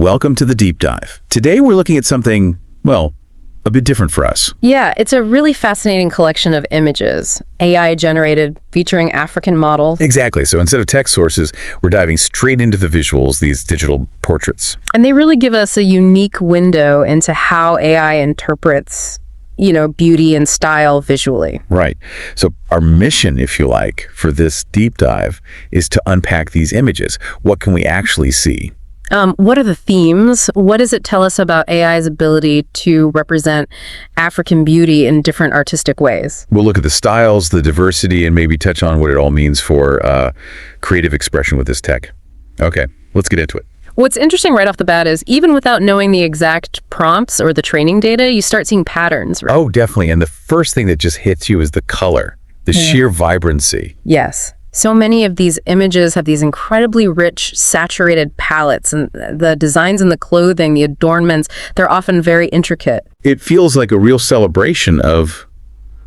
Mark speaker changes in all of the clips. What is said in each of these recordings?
Speaker 1: welcome to the deep dive. Today we're looking at something, well, a bit different for us.
Speaker 2: Yeah, it's a really fascinating collection of images, AI generated, featuring African models.
Speaker 1: Exactly. So instead of text sources, we're diving straight into the visuals, these digital portraits.
Speaker 2: And they really give us a unique window into how AI interprets, beauty and style visually.
Speaker 1: Right. So our mission, if you like, for this deep dive is to unpack these images. What can we actually see?
Speaker 2: What are the themes? What does it tell us about AI's ability to represent African beauty in different artistic ways?
Speaker 1: We'll look at the styles, the diversity, and maybe touch on what it all means for creative expression with this tech. Okay, let's get into it.
Speaker 2: What's interesting right off the bat is even without knowing the exact prompts or the training data, you start seeing patterns, right?
Speaker 1: Oh, definitely. And the first thing that just hits you is the color, the sheer vibrancy.
Speaker 2: Yes. So many of these images have these incredibly rich, saturated palettes, and the designs in the clothing, the adornments, they're often very intricate.
Speaker 1: It feels like a real celebration of,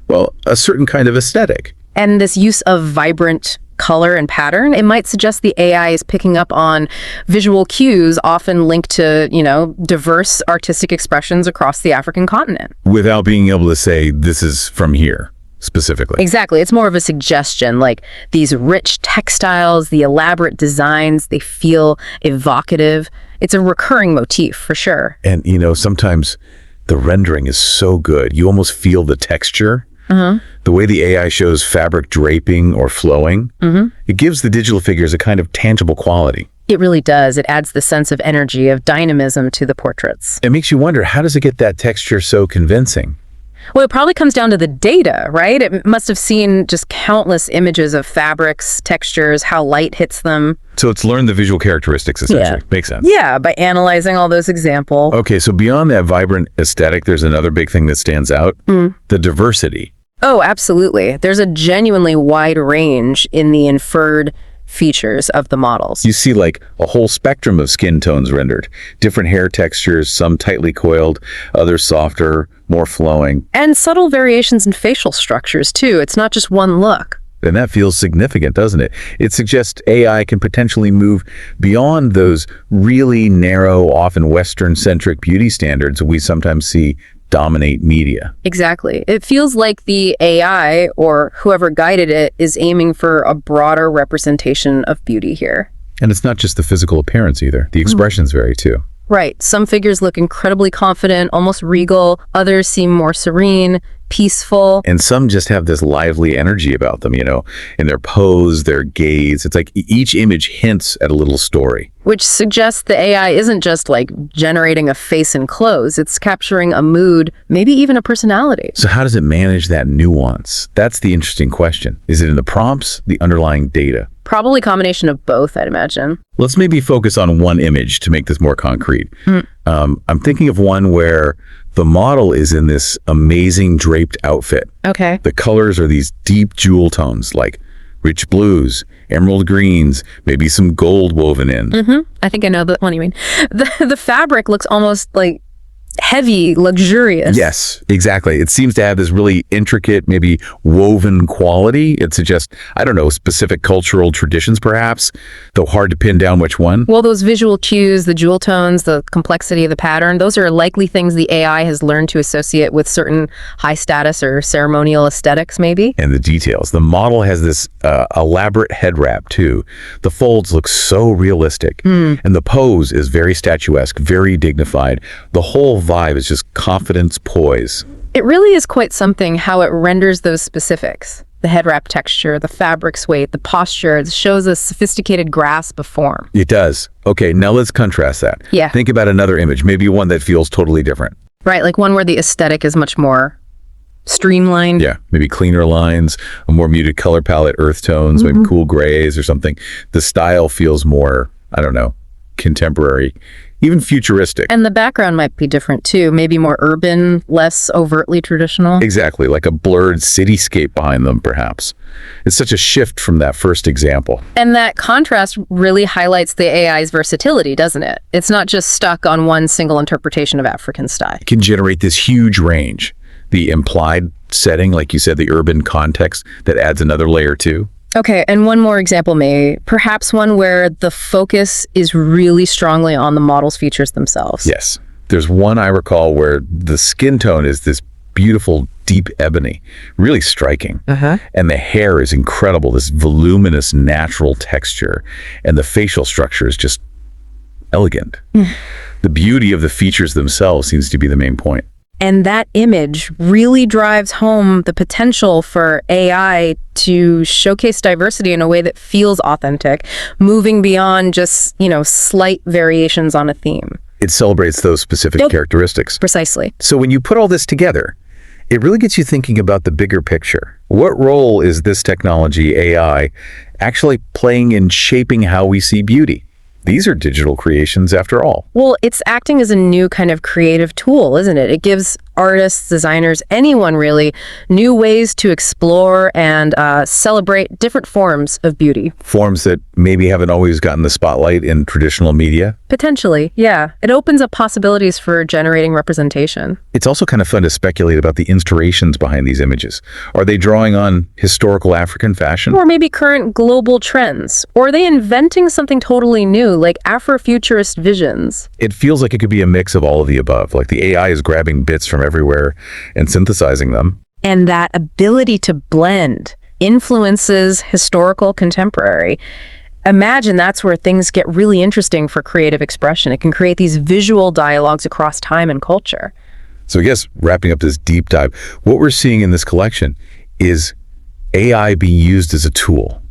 Speaker 1: well, a certain kind of aesthetic.
Speaker 2: And this use of vibrant color and pattern, it might suggest the AI is picking up on visual cues often linked to, diverse artistic expressions across the African continent.
Speaker 1: Without being able to say, this is from here. Specifically.
Speaker 2: Exactly. It's more of a suggestion, like these rich textiles, the elaborate designs, they feel evocative. It's a recurring motif for sure.
Speaker 1: And, sometimes the rendering is so good. You almost feel the texture. The way the AI shows fabric draping or flowing, it gives the digital figures a kind of tangible quality.
Speaker 2: It really does. It adds the sense of energy, of dynamism to the portraits.
Speaker 1: It makes you wonder, how does it get that texture so convincing?
Speaker 2: Well, it probably comes down to the data, right? It must have seen just countless images of fabrics, textures, how light hits them.
Speaker 1: So it's learned the visual characteristics, essentially.
Speaker 2: Yeah.
Speaker 1: Makes sense.
Speaker 2: Yeah, by analyzing all those examples.
Speaker 1: Okay, so beyond that vibrant aesthetic, there's another big thing that stands out, the diversity.
Speaker 2: Oh, absolutely. There's a genuinely wide range in the inferred features of the models.
Speaker 1: You see like a whole spectrum of skin tones rendered, different hair textures, some tightly coiled, others softer, more flowing.
Speaker 2: And subtle variations in facial structures too. It's not just one look.
Speaker 1: And that feels significant, doesn't it? It suggests AI can potentially move beyond those really narrow, often Western-centric beauty standards we sometimes see dominate media.
Speaker 2: Exactly. It feels like the AI, or whoever guided it, is aiming for a broader representation of beauty here.
Speaker 1: And it's not just the physical appearance either. The expressions vary too.
Speaker 2: Right. Some figures look incredibly confident, almost regal. Others seem more serene, peaceful.
Speaker 1: And some just have this lively energy about them, in their pose, their gaze. It's like each image hints at a little story.
Speaker 2: Which suggests the AI isn't just like generating a face and clothes. It's capturing a mood, maybe even a personality.
Speaker 1: So how does it manage that nuance? That's the interesting question. Is it in the prompts, the underlying data?
Speaker 2: Probably a combination of both, I'd imagine.
Speaker 1: Let's maybe focus on one image to make this more concrete. I'm thinking of one where the model is in this amazing draped outfit.
Speaker 2: Okay.
Speaker 1: The colors are these deep jewel tones, like rich blues, emerald greens, maybe some gold woven in.
Speaker 2: I think I know the one you mean. The fabric looks almost like heavy, luxurious.
Speaker 1: Yes, exactly. It seems to have this really intricate, maybe woven quality. It suggests, I don't know, specific cultural traditions perhaps, though hard to pin down which one.
Speaker 2: Well, those visual cues, the jewel tones, the complexity of the pattern, those are likely things the AI has learned to associate with certain high status or ceremonial aesthetics, maybe.
Speaker 1: And the details. The model has this elaborate head wrap too. The folds look so realistic. And the pose is very statuesque, very dignified. The whole vibe is just confidence, poise.
Speaker 2: It really is quite something how it renders those specifics. The head wrap texture, the fabric's weight, the posture, it shows a sophisticated grasp of form.
Speaker 1: It does. Okay, now let's contrast that.
Speaker 2: Yeah.
Speaker 1: Think about another image, maybe one that feels totally different.
Speaker 2: Right, like one where the aesthetic is much more streamlined.
Speaker 1: Yeah, maybe cleaner lines, a more muted color palette, earth tones, maybe cool grays or something. The style feels more, I don't know, contemporary, even futuristic.
Speaker 2: And the background might be different too, maybe more urban, less overtly traditional.
Speaker 1: Exactly, like a blurred cityscape behind them, perhaps. It's such a shift from that first example.
Speaker 2: And that contrast really highlights the AI's versatility, doesn't it? It's not just stuck on one single interpretation of African style.
Speaker 1: It can generate this huge range. The implied setting, like you said, the urban context, that adds another layer too.
Speaker 2: Okay, and one more example, perhaps one where the focus is really strongly on the model's features themselves.
Speaker 1: Yes. There's one I recall where the skin tone is this beautiful, deep ebony, really striking. And the hair is incredible, this voluminous, natural texture. And the facial structure is just elegant. The beauty of the features themselves seems to be the main point.
Speaker 2: And that image really drives home the potential for AI to showcase diversity in a way that feels authentic, moving beyond just, slight variations on a theme.
Speaker 1: It celebrates those specific characteristics.
Speaker 2: Precisely.
Speaker 1: So when you put all this together, it really gets you thinking about the bigger picture. What role is this technology, AI, actually playing in shaping how we see beauty? These are digital creations after all.
Speaker 2: Well, it's acting as a new kind of creative tool, isn't it? It gives artists, designers, anyone really, new ways to explore and celebrate different forms of beauty.
Speaker 1: Forms that maybe haven't always gotten the spotlight in traditional media.
Speaker 2: Potentially, yeah. It opens up possibilities for generating representation.
Speaker 1: It's also kind of fun to speculate about the inspirations behind these images. Are they drawing on historical African fashion?
Speaker 2: Or maybe current global trends? Or are they inventing something totally new, like Afrofuturist visions?
Speaker 1: It feels like it could be a mix of all of the above, like the AI is grabbing bits from everywhere and synthesizing them.
Speaker 2: And that ability to blend influences historical, contemporary. Imagine that's where things get really interesting for creative expression. It can create these visual dialogues across time and culture.
Speaker 1: So I guess wrapping up this deep dive, what we're seeing in this collection is AI being used as a tool.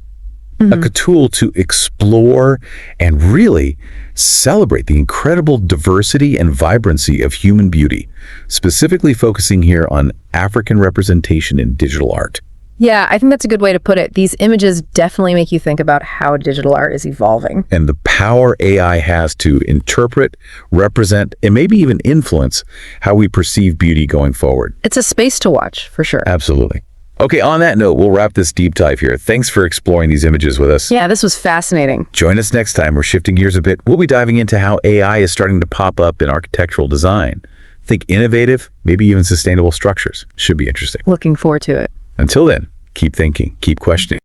Speaker 1: A tool to explore and really celebrate the incredible diversity and vibrancy of human beauty, specifically focusing here on African representation in digital art.
Speaker 2: Yeah, I think that's a good way to put it. These images definitely make you think about how digital art is evolving.
Speaker 1: And the power AI has to interpret, represent, and maybe even influence how we perceive beauty going forward.
Speaker 2: It's a space to watch, for sure.
Speaker 1: Absolutely. Okay, on that note, we'll wrap this deep dive here. Thanks for exploring these images with us.
Speaker 2: Yeah, this was fascinating.
Speaker 1: Join us next time. We're shifting gears a bit. We'll be diving into how AI is starting to pop up in architectural design. Think innovative, maybe even sustainable structures. Should be interesting.
Speaker 2: Looking forward to it.
Speaker 1: Until then, keep thinking, keep questioning.